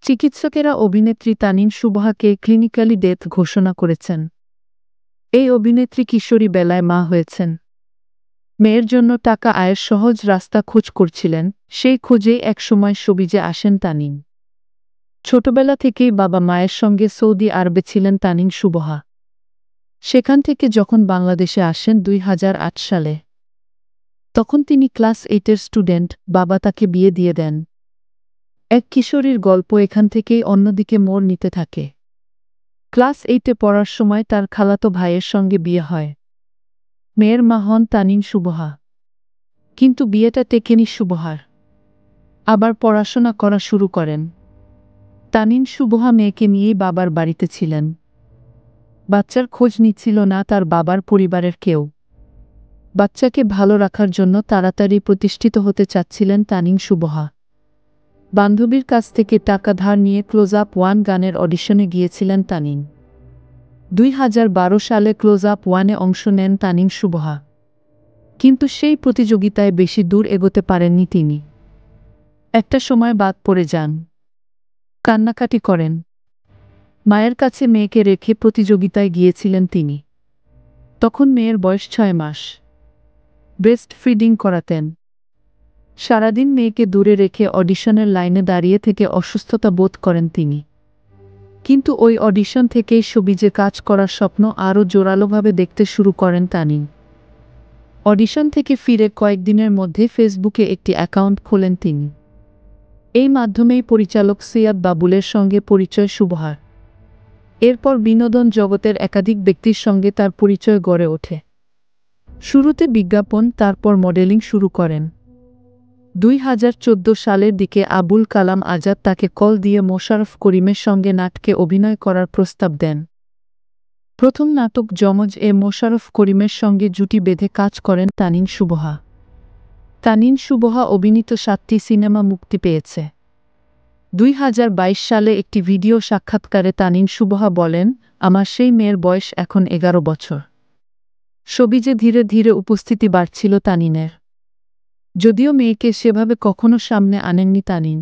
চিকিৎসকেরা অভিনেত্রী তানিন সুবহাকে clinically death ঘোষণা করেছেন। এই অভিনেত্রী কিশোরী বেলায় মা হয়েছেন। মেয়ের জন্য টাকা আয়ের সহজ রাস্তা খোঁজ করছিলেন, সেই খোঁজেই একসময় শোবিজে আসেন তানিন। ছোটবেলা থেকেই বাবা মায়ের সঙ্গে সৌদি আরবে ছিলেন তানিন সুবহা। সেখান থেকে যখন বাংলাদেশে আসেন 2008 সালে, তখন তিনি ক্লাস 8-এর স্টুডেন্ট, বাবা তাকে বিয়ে দিয়ে দেন। এক কিশোরীর গল্প এখান থেকেই অন্যদিকে মোড় নিতে থাকে। ক্লাস 8-এ পড়ার সময় তার খালাতো ভাইয়ের সঙ্গে বিয়ে হয়। মেয়ের মা হন তানিন সুবহা। কিন্তু বিয়েটা টেকেনি সুবহার। আবার পড়াশোনা করা শুরু করেন। তানিন সুবহা মেয়েকে নিয়েই বাবার বাড়িতে ছিলেন। বাচ্চার খোঁজ নিচ্ছিল না তার বাবার পরিবারের কেউ। বাচ্চাকে ভালো রাখার জন্য তাড়াতাড়ি প্রতিষ্ঠিত হতে চাচ্ছিলেন তানিন সুবহা। বান্ধবীর কাছ থেকে টাকা ধার নিয়ে ক্লোজ আপ 1 গানের অডিশনে গিয়েছিলেন তানিন। 2012 সালে ক্লোজ আপ 1-এ অংশ নেন তানিন সুবহা। কিন্তু সেই প্রতিযোগিতায় বেশি দূর এগোতে পারেননি তিনি। একটা সময় বাদ পড়ে যান। কান্নাকাটি করেন। মায়ের কাছে মেয়েকে রেখে প্রতিযোগিতায় গিয়েছিলেন তিনি। তখন মেয়ের বয়স 6 মাস। Breast feeding করাতেন। সারাদিন মেয়েকে দূরে রেখে অডিশনের লাইনে দাঁড়িয়ে থেকে অসুস্থতা বোধ করেন তিনি। কিন্তু ওই অডিশন থেকেই শোবিজে কাজ করার স্বপ্ন আরও জোরালোভাবে দেখতে শুরু করেন তানিন। অডিশন থেকে ফিরে কয়েকদিনের মধ্যে ফেসবুকে একটি অ্যাকাউন্ট খোলেন তিনি। এই মাধ্যমেই পরিচালক সৈয়দ বাবুলের সঙ্গে পরিচয় সুবহার। এরপর বিনোদন জগতের একাধিক ব্যক্তির সঙ্গে তার পরিচয় গড়ে ওঠে। শুরুতে বিজ্ঞাপন, তারপর মডেলিং শুরু করেন। 2014 সালের দিকে আবুল কালাম আজাদ তাকে কল দিয়ে মোশাররফ করিমের সঙ্গে নাটকে অভিনয় করার প্রস্তাব দেন। প্রথম নাটক যমজ-এ মোশাররফ করিমের সঙ্গে জুটি বেঁধে কাজ করেন তানিন সুবহা। তানিন সুবহা অভিনীত 7টি সিনেমা মুক্তি পেয়েছে। 2022 সালে একটি ভিডিও সাক্ষাৎকারে তানিন সুবহা বলেন, আমার সেই মেয়ের বয়স এখন 11 বছর। শোবিজে ধীরে ধীরে উপস্থিতি বাড়ছিল তানিনের। যদিও মেয়েকে সেভাবে কখনো সামনে আনেননি তানিন।